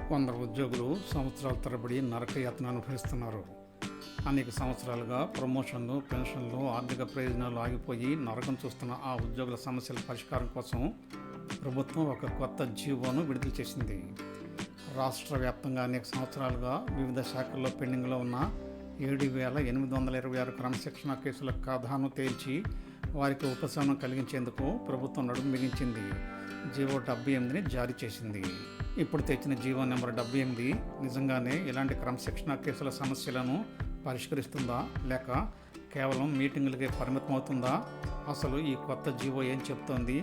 కొందరు ఉద్యోగులు సంవత్సరాల తరబడి నరకయాతన అనుభవిస్తున్నారు. అనేక సంవత్సరాలుగా ప్రమోషన్లు, పెన్షన్లు, ఆర్థిక ప్రయోజనాలు ఆగిపోయి నరకం చూస్తున్న ఆ ఉద్యోగుల సమస్యల పరిష్కారం కోసం ప్రభుత్వం ఒక కొత్త జీవోను విడుదల చేసింది. రాష్ట్ర వ్యాప్తంగా అనేక సంవత్సరాలుగా వివిధ శాఖల్లో పెండింగ్లో ఉన్న 7,826 క్రమశిక్షణ కేసుల కథను తేల్చి వారికి ఉపశమనం కలిగించేందుకు ప్రభుత్వం నడుము బిగించింది. జీవో 78ని జారీ చేసింది. ఇప్పుడు తెచ్చిన జీవో నెంబర్ 78 నిజంగానే ఇలాంటి క్రమశిక్షణ కేసుల సమస్యలను పరిష్కరిస్తుందా, లేక కేవలం మీటింగులకే పరిమితమవుతుందా? అసలు ఈ కొత్త జీవో ఏం చెప్తోంది?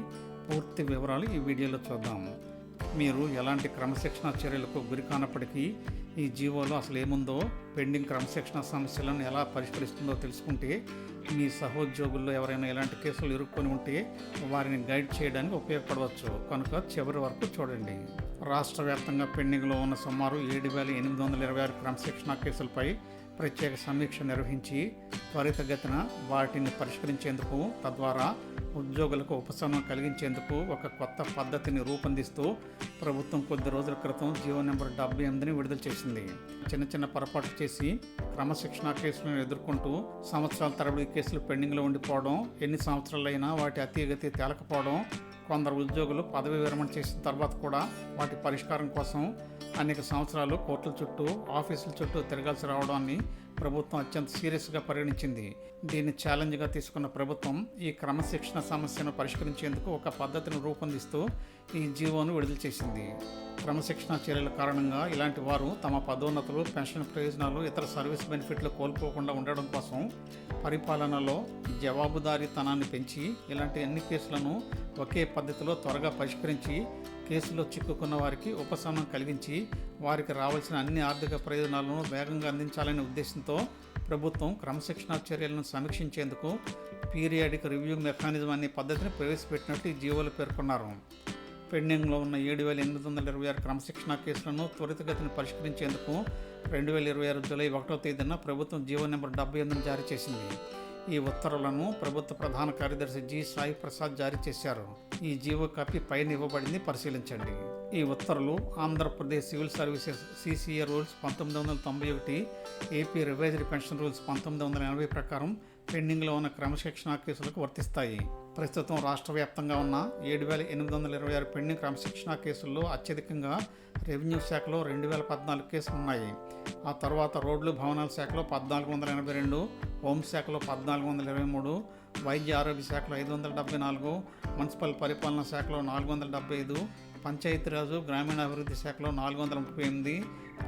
పూర్తి వివరాలు ఈ వీడియోలో చూద్దాం. మీరు ఎలాంటి క్రమశిక్షణ చర్యలకు గురి కానప్పటికీ ఈ జీవోలో అసలు ఏముందో, పెండింగ్ క్రమశిక్షణ సమస్యలను ఎలా పరిష్కరిస్తుందో తెలుసుకుంటే మీ సహోద్యోగుల్లో ఎవరైనా ఇలాంటి కేసులు ఇరుక్కొని ఉంటే వారిని గైడ్ చేయడానికి ఉపయోగపడవచ్చు. కనుక చివరి వరకు చూడండి. రాష్ట్ర వ్యాప్తంగా పెండింగ్లో ఉన్న సుమారు 7,826 క్రమశిక్షణ కేసులపై ప్రత్యేక సమీక్ష నిర్వహించి త్వరితగతిన వాటిని పరిష్కరించేందుకు, తద్వారా ఉద్యోగులకు ఉపశమనం కలిగించేందుకు ఒక కొత్త పద్ధతిని రూపొందిస్తూ ప్రభుత్వం కొద్ది రోజుల క్రితం జీవో నెంబర్ 78ని విడుదల చేసింది. చిన్న చిన్న పొరపాట్లు చేసి క్రమశిక్షణ కేసులను ఎదుర్కొంటూ సంవత్సరాల తరబడి కేసులు పెండింగ్లో ఉండిపోవడం, ఎన్ని సంవత్సరాలైనా వాటి అతీగతి తేలకపోవడం, కొందరు ఉద్యోగులు పదవి విరమణ చేసిన తర్వాత కూడా వాటి పరిష్కారం కోసం అనేక సంవత్సరాలు కోర్టుల చుట్టూ, ఆఫీసుల చుట్టూ తిరగాల్సి రావడాన్ని ప్రభుత్వం అత్యంత సీరియస్గా పరిగణించింది. దీన్ని ఛాలెంజ్గా తీసుకున్న ప్రభుత్వం ఈ క్రమశిక్షణ సమస్యను పరిష్కరించేందుకు ఒక పద్ధతిని రూపొందిస్తూ ఈ జీవోను విడుదల చేసింది. క్రమశిక్షణ చర్యల కారణంగా ఇలాంటి వారు తమ పదోన్నతులు, పెన్షన్ ప్రయోజనాలు, ఇతర సర్వీస్ బెనిఫిట్లు కోల్పోకుండా ఉండడం కోసం పరిపాలనలో జవాబుదారీతనాన్ని పెంచి ఇలాంటి అన్ని కేసులను ఒకే పద్ధతిలో త్వరగా పరిష్కరించి కేసులో చిక్కుకున్న వారికి ఉపశమనం కలిగించి వారికి రావాల్సిన అన్ని ఆర్థిక ప్రయోజనాలను వేగంగా అందించాలనే ఉద్దేశంతో ప్రభుత్వం క్రమశిక్షణ చర్యలను సమీక్షించేందుకు పీరియాడిక్ రివ్యూ మెకానిజం అనే పద్ధతిని ప్రవేశపెట్టినట్టు ఈ జీవోలు పేర్కొన్నారు. పెండింగ్లో ఉన్న 7,826 క్రమశిక్షణ కేసులను త్వరితగతిన పరిష్కరించేందుకు 2026 జూలై 1వ తేదీన ప్రభుత్వం జీవో నెంబర్ 78ని జారీ చేసింది. ఈ ఉత్తర్వులను ప్రభుత్వ ప్రధాన కార్యదర్శి జి సాయి ప్రసాద్ జారీ చేశారు. ఈ జీవో కాపీ పైన ఇవ్వబడింది, పరిశీలించండి. ఈ ఉత్తర్వులు Andhra Pradesh civil services CCA rules 1991, AP revised pension rules 1980 ప్రకారం పెండింగ్లో ఉన్న క్రమశిక్షణ కేసులకు వర్తిస్తాయి. ప్రస్తుతం రాష్ట్ర వ్యాప్తంగా ఉన్న 7,826 పెండింగ్ క్రమశిక్షణ కేసుల్లో అత్యధికంగా రెవెన్యూ శాఖలో 2,014 కేసులు ఉన్నాయి. ఆ తర్వాత రోడ్లు, భవనాల శాఖలో 1,482, హోంశాఖలో 1,423, వైద్య ఆరోగ్య శాఖలో 574, మున్సిపల్ పరిపాలనా శాఖలో 475, పంచాయతీరాజు గ్రామీణాభివృద్ధి శాఖలో 438,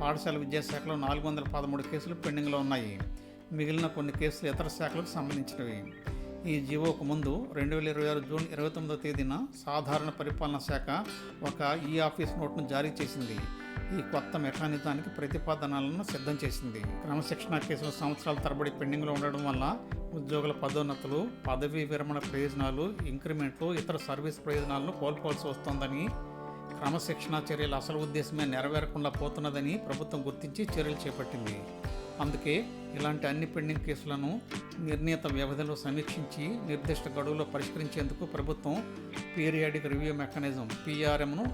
పాఠశాల విద్యాశాఖలో 413 కేసులు పెండింగ్లో ఉన్నాయి. మిగిలిన కొన్ని కేసులు ఇతర శాఖలకు సంబంధించినవి. ఈ జీవోకు ముందు 2026 జూన్ 29వ తేదీన సాధారణ పరిపాలనా శాఖ ఒక ఆఫీస్ నోట్ను జారీ చేసింది. ఈ కొత్త మెకానిజానికి ప్రతిపాదనలను సిద్ధం చేసింది. క్రమశిక్షణ కేసులు సంవత్సరాల తరబడి పెండింగ్లో ఉండడం వల్ల ఉద్యోగుల పదోన్నతులు, పదవీ విరమణ ప్రయోజనాలు, ఇంక్రిమెంట్లు, ఇతర సర్వీస్ ప్రయోజనాలను కోల్పోవాల్సి వస్తోందని, క్రమశిక్షణ చర్యల అసలు ఉద్దేశమే నెరవేరకుండా పోతున్నదని ప్రభుత్వం గుర్తించి చర్యలు చేపట్టింది. అందుకే ఇలాంటి అన్ని పెండింగ్ కేసులను నిర్ణీత వ్యవధిలో సమీక్షించి నిర్దిష్ట గడువులో పరిష్కరించేందుకు ప్రభుత్వం పీరియాడిక్ రివ్యూ మెకానిజం PRMను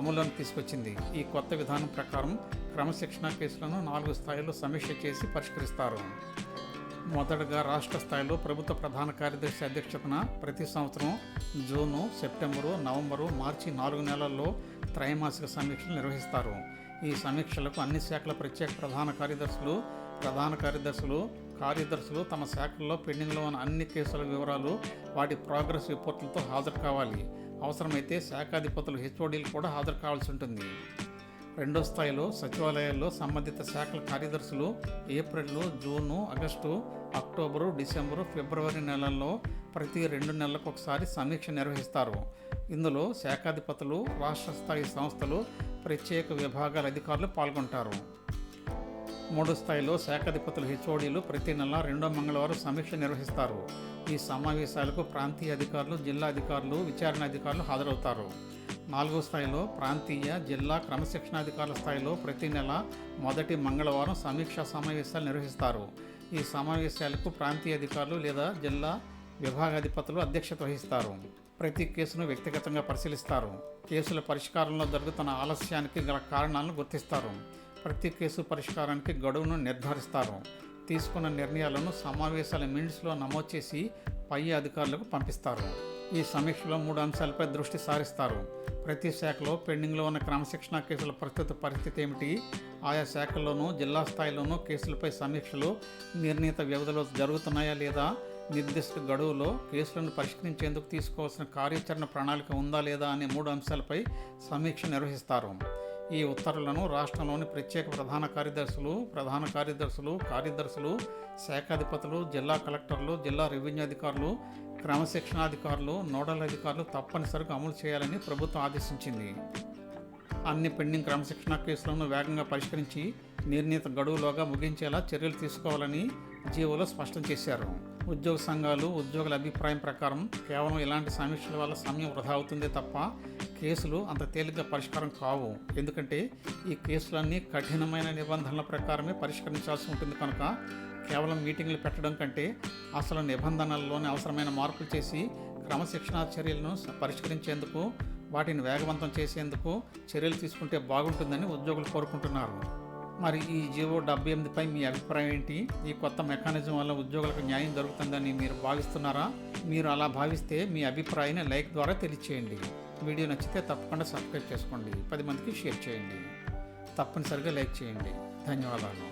అమలులోకి తీసుకొచ్చింది. ఈ కొత్త విధానం ప్రకారం క్రమశిక్షణ కేసులను 4 స్థాయిల్లో సమీక్ష చేసి పరిష్కరిస్తారు. మొదటగా రాష్ట్ర స్థాయిలో ప్రభుత్వ ప్రధాన కార్యదర్శి అధ్యక్షతన ప్రతి సంవత్సరం జూను, సెప్టెంబరు, నవంబరు, మార్చి 4 నెలల్లో త్రైమాసిక సమీక్షలు నిర్వహిస్తారు. ఈ సమీక్షలకు అన్ని శాఖల ప్రత్యేక కార్యదర్శులు తమ శాఖల్లో పెండింగ్లో ఉన్న అన్ని కేసుల వివరాలు, వాటి ప్రోగ్రెస్ రిపోర్టులతో హాజరు కావాలి. అవసరమైతే శాఖాధిపతులు HODలు కూడా హాజరు కావాల్సి ఉంటుంది. రెండో స్థాయిలో సచివాలయాల్లో సంబంధిత శాఖల కార్యదర్శులు April, June, August, October, December, February నెలల్లో ప్రతి 2 నెలలకు ఒకసారి సమీక్ష నిర్వహిస్తారు. ఇందులో శాఖాధిపతులు, రాష్ట్ర స్థాయి సంస్థలు, ప్రత్యేక విభాగాల అధికారులు పాల్గొంటారు. మూడో స్థాయిలో శాఖాధిపతులు HODలు ప్రతి నెల 2వ మంగళవారం సమీక్ష నిర్వహిస్తారు. ఈ సమావేశాలకు ప్రాంతీయ అధికారులు, జిల్లా అధికారులు, విచారణ అధికారులు హాజరవుతారు. 4వ స్థాయిలో ప్రాంతీయ, జిల్లా క్రమశిక్షణాధికారుల స్థాయిలో ప్రతి నెల మొదటి మంగళవారం సమీక్షా సమావేశాలు నిర్వహిస్తారు. ఈ సమావేశాలకు ప్రాంతీయ అధికారులు లేదా జిల్లా విభాగాధిపతులు అధ్యక్షత వహిస్తారు. ప్రతి కేసును వ్యక్తిగతంగా పరిశీలిస్తారు. కేసుల పరిష్కారంలో జరుగుతున్న ఆలస్యానికి గల కారణాలను గుర్తిస్తారు. ప్రతి కేసు పరిష్కారానికి గడువును నిర్ధారిస్తారు. తీసుకున్న నిర్ణయాలను సమావేశాల మినిట్స్లో నమోదు చేసి పై అధికారులకు పంపిస్తారు. ఈ సమీక్షలో 3 అంశాలపై దృష్టి సారిస్తారు. ప్రతి శాఖలో పెండింగ్లో ఉన్న క్రమశిక్షణ కేసుల ప్రస్తుత పరిస్థితి ఏమిటి, ఆయా శాఖల్లోనూ జిల్లా స్థాయిలోనూ కేసులపై సమీక్షలు నిర్ణీత వ్యవధిలో జరుగుతున్నాయా లేదా, నిర్దిష్ట గడువులో కేసులను పరిష్కరించేందుకు తీసుకోవాల్సిన కార్యాచరణ ప్రణాళిక ఉందా లేదా అనే 3 అంశాలపై సమీక్ష నిర్వహిస్తారు. ఈ ఉత్తర్వులను రాష్ట్రంలోని ప్రత్యేక ప్రధాన కార్యదర్శులు, శాఖాధిపతులు, జిల్లా కలెక్టర్లు, జిల్లా రెవెన్యూ అధికారులు, క్రమశిక్షణాధికారులు, నోడల్ అధికారులు తప్పనిసరిగా అమలు చేయాలని ప్రభుత్వం ఆదేశించింది. అన్ని పెండింగ్ క్రమశిక్షణ కేసులను వేగంగా పరిష్కరించి నిర్ణీత గడువులోగా ముగించేలా చర్యలు తీసుకోవాలని జీవోలో స్పష్టం చేశారు. ఉద్యోగ సంఘాలు, ఉద్యోగుల అభిప్రాయం ప్రకారం కేవలం ఇలాంటి సమీక్షల వల్ల సమయం వృధా అవుతుందే తప్ప కేసులు అంత తేలిగ్గా పరిష్కారం కావు. ఎందుకంటే ఈ కేసులన్నీ కఠినమైన నిబంధనల ప్రకారమే పరిష్కరించాల్సి ఉంటుంది కనుక కేవలం మీటింగ్లు పెట్టడం కంటే అసలు నిబంధనల్లోనే అవసరమైన మార్పులు చేసి క్రమశిక్షణా చర్యలను పరిష్కరించేందుకు, వాటిని వేగవంతం చేసేందుకు చర్యలు తీసుకుంటే బాగుంటుందని ఉద్యోగులు కోరుకుంటున్నారు. మరి ఈ జీవో 78పై మీ అభిప్రాయం ఏంటి? ఈ కొత్త మెకానిజం వల్ల ఉద్యోగులకు న్యాయం జరుగుతుందని మీరు భావిస్తున్నారా? మీరు అలా భావిస్తే మీ అభిప్రాయాన్ని లైక్ ద్వారా తెలియచేయండి. వీడియో నచ్చితే తప్పకుండా సబ్స్క్రైబ్ చేసుకోండి. 10 మందికి షేర్ చేయండి. తప్పనిసరిగా లైక్ చేయండి. ధన్యవాదాలు.